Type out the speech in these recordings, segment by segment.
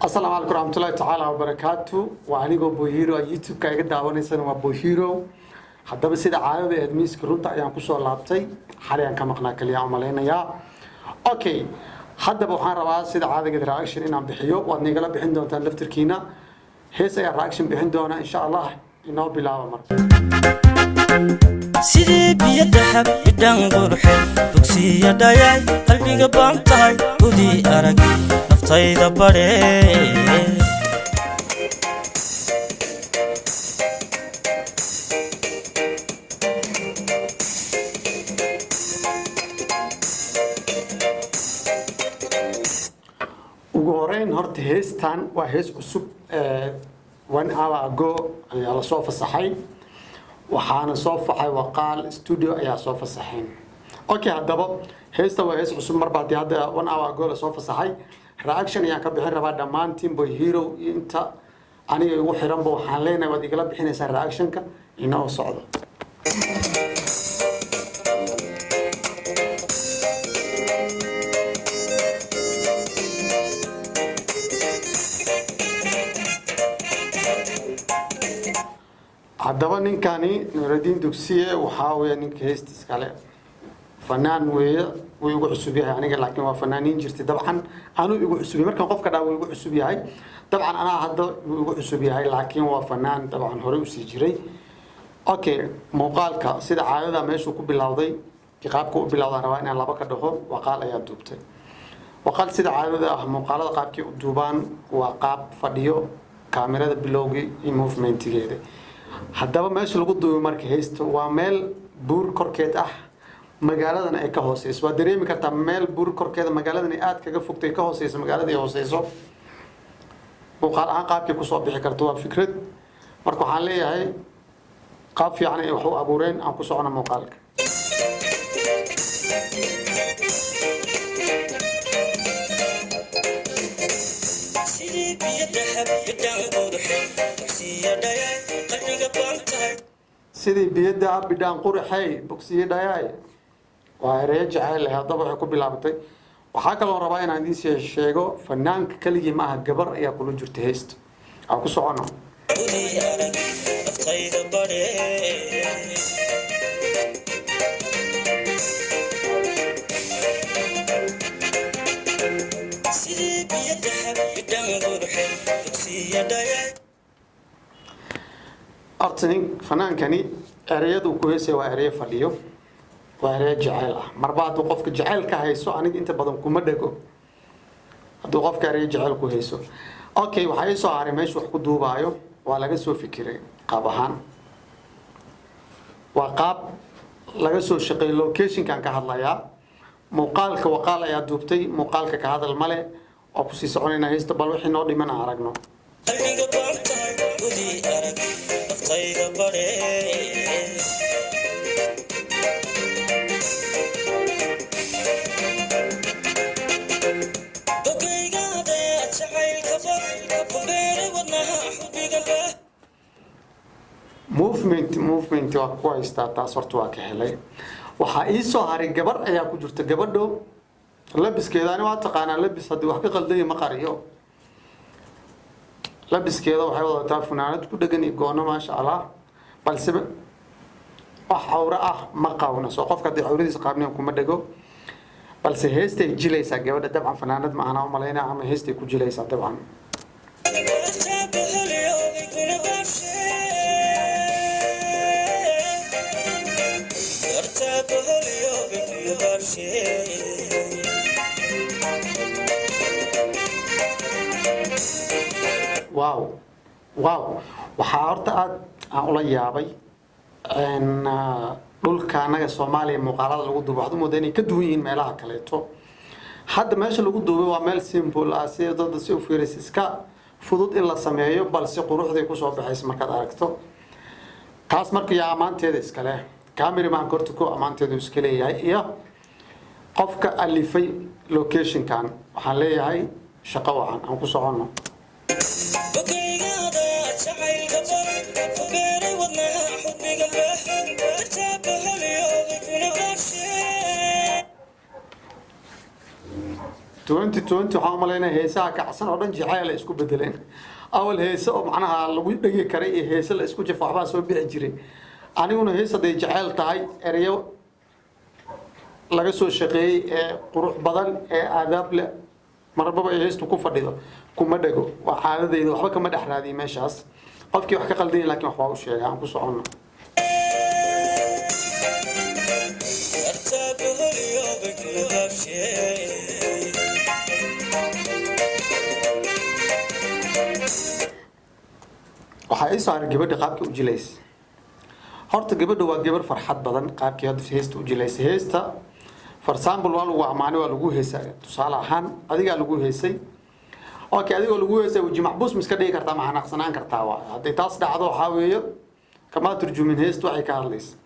السلام عليكم ورحمة الله تعالى وبركاته وعنيقو بوهيرو يوتيوب كايقا داوانيسان وبوهيرو حتى بس إذا عادة أدميس كرونتا أيام كسو اللابتي حاليا كمقنا كليا عمالينا يا أوكي حتى بوحان روا سيدا عادة قد راكشن إنام بحيو وادنيقلا بحين دونتان لفتركينا هيسا يا راكشن بحين دونا إن شاء الله إنو بلاوة مر sidii biyo dahab bidhaan qurxin dugsiya dhayay qalbiga baan tahay gudi arag naftayda bare ugu horeyn horta heestan waa hees cusub 1 hour ago ayaa la soo fasaxay waxaana soo faxay waqaal studio ayaa soo fasaxeen okay hadaba heesta waa hees cusub mar baad hadda 1 hour ago la soo fasaxay reaction ayaa ka bixin rabaa dhammaan team boy hero inta aniga ugu xiran baa waxaan leenahay wad igala bixinaysaa reaction-ka inoo socdo haddaba ninkani nuuraddiin dugsiye waxaa weeye ninka heestis kale fanaan weeye wuu igu cusub yahay aniga laakiin waa fanaaniin jirtay dabcan anuu igu cusub yahay markan qofka dhaa wuu igu cusub yahay dabcan anaa hadda wuu igu cusub yahay laakiin waa fanaan dabcan hore usii jiray okay muuqaalka sida caadada meeshuu ku bilowday qaabka u bilowdaan rabaa inaan laba ka dhaho waqaal ayaa duubtay waqaal sida caadada ah muuqaalada qaabkii u duubaan waa qaab fadhiyo kaamirada bilowgii iyo movementigeeda haddaba meesha lagu duubay marka heesta waa meel buur korkeed ah magaaladana ay ka hooseyso waa dareemi kartaa meel buur korkeeda magaaladana ay aad kaga fogtay ka hooseyso magaalada ay hooseyso muuqaal ahaan qaabkii kusoo bixi karto waa fikrad marka waxaan leeyahay qaab fiican ay wax u abuureen aan ku socono muuqaalka sidii biyada bidhaan qurxay bogsiye dhayay waa erey jacayl hadaba waxay ku bilaabatay waxaa kaloo rabaa inaan idin sheego fanaanka kaligii ma aha gabar ayaa kula jirta heesta aan ku socono artinin fanaankani ereyadu ku heesay waa erey fadhiyo waa erey jacayl ah marba hadduu qofka jacayl ka hayso aniga inta badan kuma dhego hadduu qofka erey jacayl ku hayso okay waxaa ii soo haray meesha wax ku duubaayo waa laga soo fikiray qaab ahaan waa qaab laga soo shaqeey locationkan ka hadlayaa muuqaalka waqaal ayaa duubtay muuqaalka ka hadal male oo ku sii soconaynaa heesta bal wixii noo dhiman aan aragno movement waa ku haystaa taas horta waa ka helay waxaa ii soo haray gabar ayaa ku jirta gabadho labiskeedaani waa taqaanaa labis haddii wax ka qaldaya ma qariyo labiskeeda waxay wadataa funaanad ku dhegan iyo goono maasha allah balse wax cawro ah ma qawna soo qofka haddii cawradiisa qaabneen kuma dhego balse heestay jilaysaa gabadha dabcan fanaanad ma ahana u malaynaa ama heestay ku jilaysaa dabcan واو واو waxaa horta aad aan ula yaabay dhulka anaga Soomaaliya muuqaalada lagu duubo waxdu moodaa inay ka duwan yihiin meelaha kaleeto hadda meesha lagu duubay waa meel simple ah si dad si u fiiraysa iska fudud in la sameeyo balse quruxday ku soo baxaysa markaad aragto taas markii amaanteeda iska leh cameraman korto ku amaanteedu iska leeyahay iyo qofka alifay location-kan waxaan leeyahay shaqo wacan aan ku socono 2020 waxaan umaleynaa heesaha kacsan oo dhan jacayl ay isku bedeleen awal heesa oo macnaha lagu dhigi karay iyo heesa la isku jafo waxbaa soo bixi jiray aniguna heesa day jacayl tahay erayo laga soo shaqeeyay ee qurux badan ee aadaab leh marba ay heestu ku fadhido kuma dhago waa caadadeyda waxba kama dhaxraadiyo meeshaas qofkii wax ka qaldan laakiin wax waa u sheegaa aan ku socono waxa ay saaray gabadha qaabka u jilays horta gabadha waa gabar farxad badan qaabkii hadda heesta u jilays heesta for example waa lagu amaanay waa lagu heesay tusaale ahaan adiga lagu heesay okay adiga lagu heesay waji maxbuus miska dhigi kartaa ma xanaaqsanaan kartaa waa haday taas dhacdo waxa weeyo kama turjumin heesta waxay ka hadlaysaa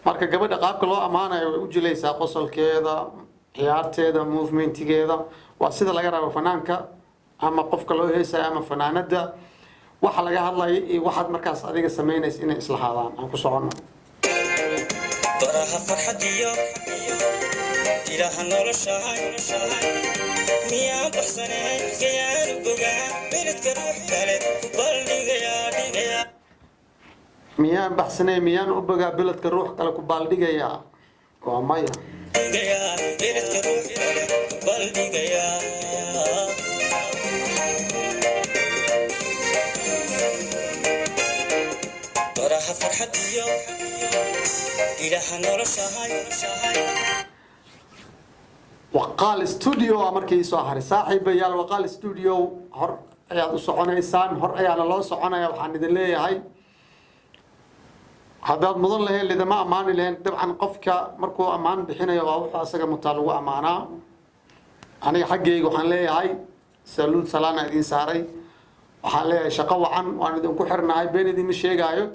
marka gabadha qaabka loo amaanayo way u jilaysaa qosolkeeda ciyaarteeda movementigeeda waa sida laga rabo fanaanka ama qofka loo heesay ama fanaanada waxa laga hadlayo iyo waxaad markaas adiga sameynaysa inay isla haadaan aan ku socono baraha farxadiyo ilaaha noloshahay miya baxsanay gayaan boga beledka ruux kale ku baldhigaya miyaan baxsanay miyaan u bogaa beledka ruux kale ku baldhigaya waa maya beledka ruux kale ku baldhigaya baraha farxadiyo ilaaha noloshahay وقال استوديو أمريكي صاحر صاحب يال وقال استوديو هر أياد الصعونة إنسان هر أياد الله صعونة يا وحنا دليل هاي هذا مظل له اللي ده ما أمان لين طبعا قفك مركو أمان بحين يواوح أسرع مطالوة أمانة أنا حقي وحنا ليه هاي سلوت سلانة دين ساري وحنا ليه شقوا عن وأنا دم كحرنا هاي بين دي مش شيء جايو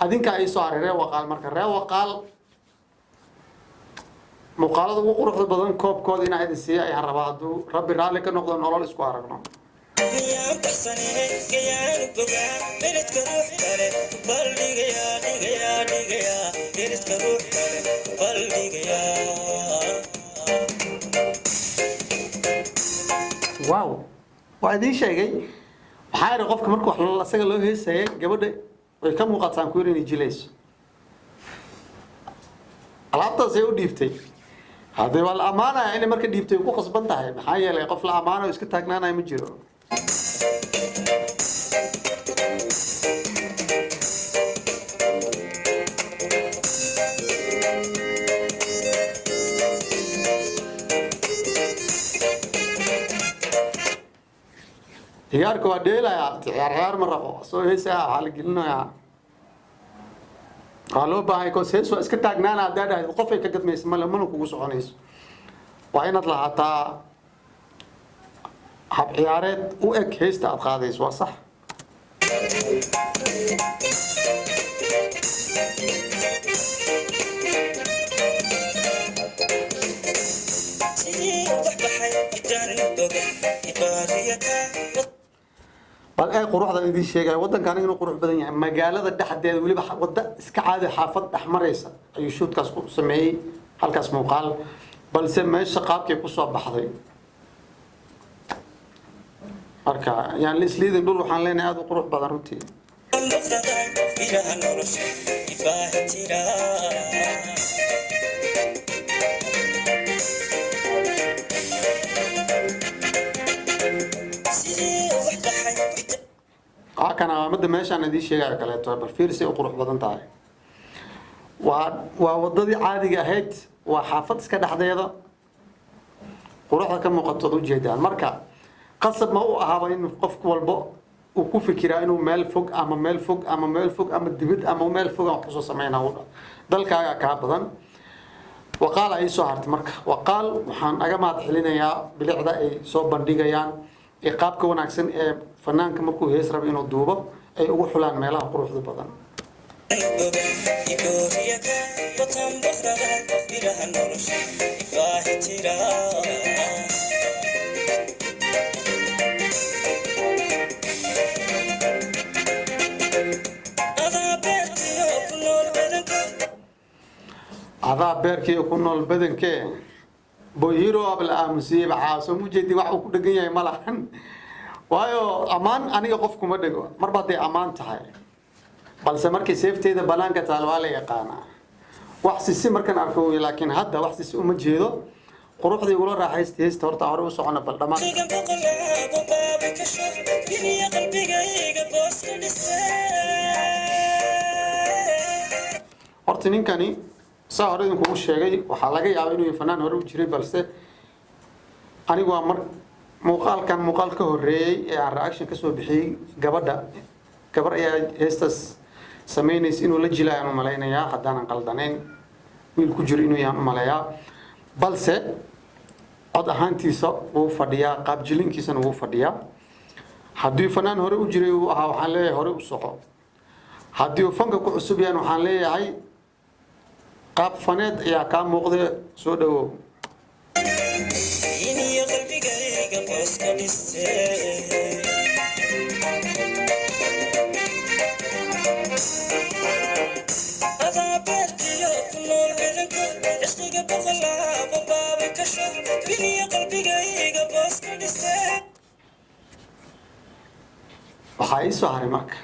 أدين كأي صار رأي وقال مركز رأي وقال مقالة وقرح بدن كوب كود إن عيد السياق يعني ربعدو ربي رالك نقطة نقول إسكوارنا. ميام تحسني جيان بقى بلد كروح كله بلدي جيا بلد كروح كله بلدي جيا. واو وهذه شيء جاي حاجة قف كمرك وحلا سجل له هي سيء قبل كم وقت سانكورين يجلس. العطة زيو ديفتي. هذا والأمانة يعني مركز ديبتي وقو قصبنتها محايا لي قفل أمانة ويسكت تاكنانا يمجيرو عيارك وديلا يا عيار مرة سو هي ساعة حالك لنا يا قالوا باهي كوس هيسو اسكت تاكنانا دادا وقفي كقد ما يسمى لما نكو سعونيس وين اطلع حتى حب عيارات وإك هيست أتقاضيس وصح بل أي قروح ذا يدي الشيء ودن كان ينو قروح بدن يعني مجال هذا الدحد ده ولي ودا إسكعادة حافظ أحمر يسا يشوت كاس سمعي هل كاس مقال بل سمعي الشقاب كي قصوا بحضي أركا يعني ليس دول وحنا لنا هذا قروح بدن روتي كان مدة ماشي أنا دي شيء كله ترى بالفيرسي وقروح بدن تاعي ووضدي عادي جاهد وحافظ كده حديدا قروحها كم مقطعوا جدا مركا قصد ما هو هذا إنه قفك والبق وكوف كراينه مال فوق أما مال فوق أما مال فوق أما الدبد أما مال فوق أما خصوصا سمعنا هو ذلك كابدن وقال أي سهرت مركا وقال وحن أجمع حلنا يا بالعداء صوب بندقيان إقابك ونعكسن فنانك مركو هيسرب إنه دوبه أي أقول حلان ميلها قروح ذو بدن عذاب بيركي يكون البدن كي boyiro abla musiib caaso mujeedi wax uu ku dhagan yahay malahan waayo amaan aniga qof kuma dhago marba day amaan tahay balse markii seefteeda banaanka taal waa la yaqaanaa wax si markan arko laakiin hadda wax si uma jeedo quruxdii ula raaxaystay heesta horta hore u socona bal dhamaan horta ninkani saa hore idinku sheegay waxaa laga yaabaa inuu fanaan hore u jiray balse anigu waa mar muuqaal ka horeeyay ee aan reaction ka soo bixiyay gabar ayaa heestas sameynaysa inuu la jilaayaan malaynayaa haddaan qaldanayn wiil ku jiro inuu yahay malayaa balse cod ahaantiisa uu fadhiyaa qaab jilinkiisana uu fadhiyaa haddii fanaan hore u jiray uu ahaa waxaan leeyahay hore u soco haddii uu fanka ku cusub yahay waxaan leeyahay qaab faneed ayaa ka muuqda soo dhawow waxaa ii soo haray marka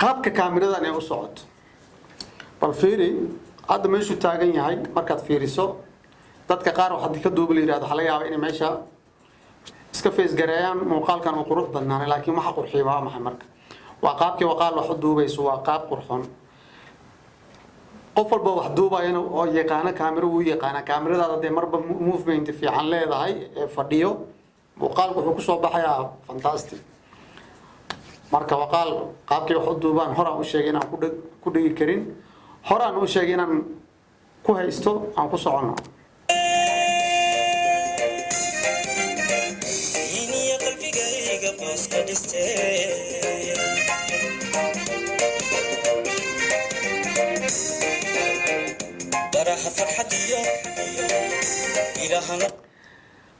qaabka kaamiradan ee u socoto bal fiiri hadda meeshuu taagan yahay markaad fiiriso dadka qaar waxaa ka duuba la yiraahdo waxa laga yaabaa inay meesha iska face gareeyaan muuqaalkan uu qurux badnaan laakiin waxa qurxiyo waa maxay marka waa qaabkii waqaal wax duubayso waa qaab qurxoon qof walba wax duubayana oo yaqaana kaamiro uu yaqaana kaamiradaada de marba movement fiican leedahay ee fadhiyo muuqaalku wuxuu ku soo baxayaa fantastic marka waqaal qaabkii wax duubaan hore u sheegay inaan ku dhigi karin horaan u sheegay inaan ku haysto aan ku socono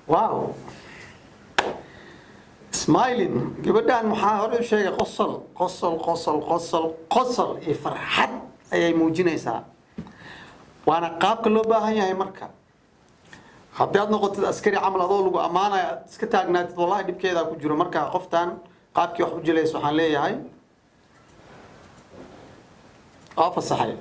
wow smiling gabadhan maxaa hore u sheegay qosol iyo farxad ayay muujinaysaa waana qaabka loo baahan yahay marka haddii aad noqotid askari camal adoo lagu ammaanaya aad iska taagnaatid wallahi dhibkeeda ku jiro marka qoftan qaabkii wax u jilayso waxaan leeyahay waa fasaxay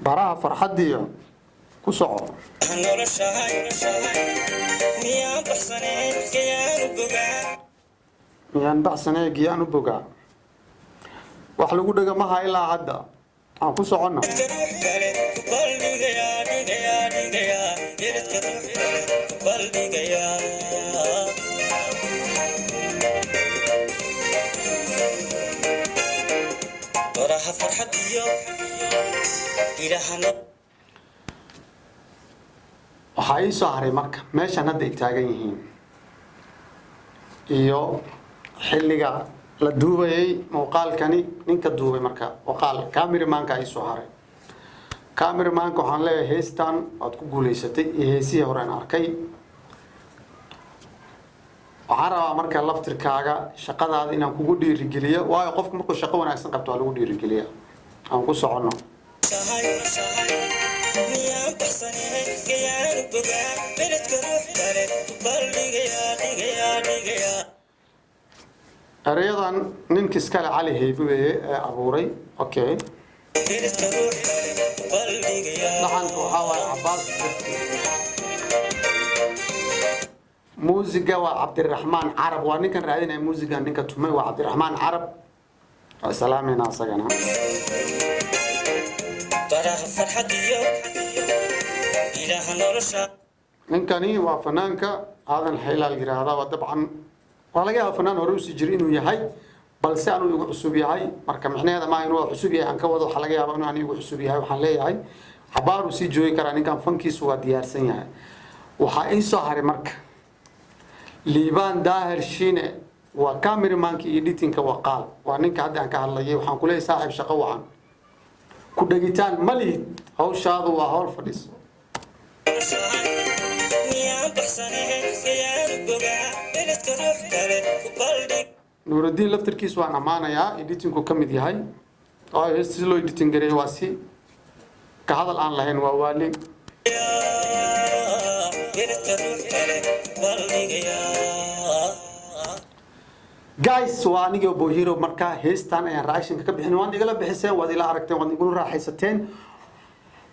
baraha farxadiyo ku soco miyaan baxsanay giyaan u bogaa wax lagu dhagamaha ilaa hadda aan ku soconna waxaa ii soo haray marka meeshan hadda ay taagan yihiin iyo xilliga la duubayay muuqaalkani ninka duubay marka waqaal cameramanka ay soo haray cameramanka waxaan leeyahay heestan aad ku guuleysatay iyo heesihii hore aan arkay waxaan rabaa marka laftirkaaga shaqadaada inaan kugu dhiirigeliyo waayo qofku markuu shaqo wanaagsan qabto waa lagu dhiirigeliya aan ku soconno erayadan ninka iskale cali heybeye ee abuuray okay laxanka waxaa waaye cabaas muusiga waa cabdiraxmaan carab waa ninkan raadinaya muusiga ninka tumay waa cabdiraxmaan carab salaamayna asagana ninkani waa fanaanka aadan xeelaal yiraahdaa dabcan waa laga yaabaa fanaan hore u sii jiray inuu yahay balse aanu igu cusub yahay marka micnaheeda ma inuu cusub yahay aan ka wado waxa laga yaabaa inuu aan igu cusub yahay waxaan leeyahay xabaaru sii joogi karaa ninkan fankiisu waa diyaarsan yahay waxaa ii soo haray marka liibaan daahir shiine وكاميرمان كي إديتين كوقال وأنك هذا عن كهالله وحن كله صاحب شقة وعن كدقيتان ملي هو شاذ وهول فليس نور الدين لفتر كيس وأنا معنا يا إديتين كم دي هاي هستيلو إديتين غير واسي كهذا الآن لهن ووالي guys waa aniga Bohiro marka heestan ayaan raashinka ka bixin waan igala bixiseen waad ila aragteen waad igu raaxaysateen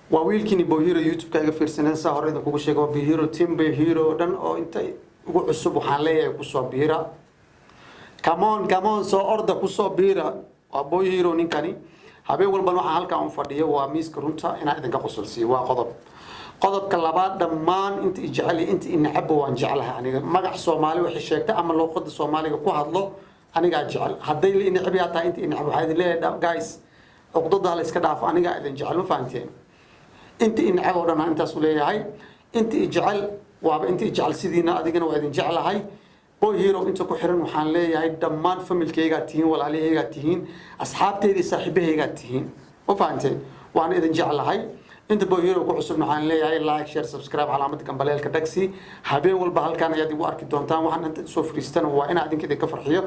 waa wiilkini Bohiro YouTube ka iga fiirsanaysa horeyda kugu sheego Bohiro team Bohiro dhan oo inta ugu cusub waxaan leeyahay ku soo biira come on soo orda ku soo biira waa Bohiro ninkani habeen walba waxaan halkaan u fadhiyo waa miiska runta inaan idinka qosolsiyo waa qodobka labaad dhammaan inta ijeceli inta inacabo waan jecelahay aniga magac Soomaali wixii sheegta ama luqadda Soomaaliga ku hadlo aniga jecel haday la inacbi taa inta inacabo waxay leedahay guys uqdada la iska dhaaf aniga idin jecel ma fahanteen inta inacabo dhan intaas u leeyahay inta ijecel waaba inta ijecel sidiina adigana waa idin jecelahay Bohiro inta ku xiran waxaan leeyahay dhammaan familkayga tihiin walaalahayga tihiin asxaabteedii saaxiibahayga tihiin ma fahanteen waan idin jecelahay inta Bohiro ku cusub waxaan leeyahay like share subscribe calaamadda gambaleelka taxi habeen walba halkaan ayaad igu arki doontaan waxaan inta soo fariistan waa in aad idinka farxiyo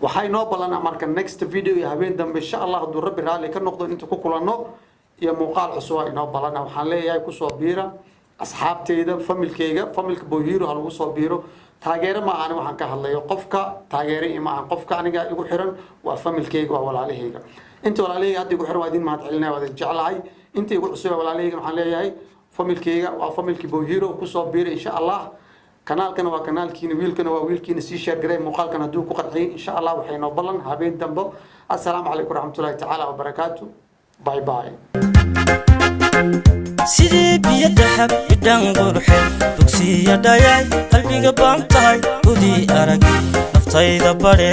waxay noo balan marka next video iyo habeen dambe insha Allah haduu rabbi raali ka noqdo inta ku kulanno iyo muuqaal cusub ay noo balan waxaan leeyahay ku soo biira asxaabteeda familka Bohiro hal ugu soo biiro taageero ma aan waxaan ka hadlayo qofka taageero ima aan qofka aniga igu xiran waa familkayga waa walaalahayga inta walaalahayga hadii igu xiran waa idin mahad celinaa waa jecelahay inta igu cusub walaalahayga waxaan leeyahay familkayga waa familkii Bohiro ku soo biiray insha Allah kanaalkana waa kanaalkiina wiilkana waa wiilkiina si share garay muuqaalkan haduu ku qadcay insha Allah waxay noo balan habeen dambe assalaamu alaykum warahmatullaahi ta'ala wa barakaatu bye bye sidii biyo dahab bidhan qurxin dugsiya dhayay qalbiga baan tahay gudi arag naftayda bare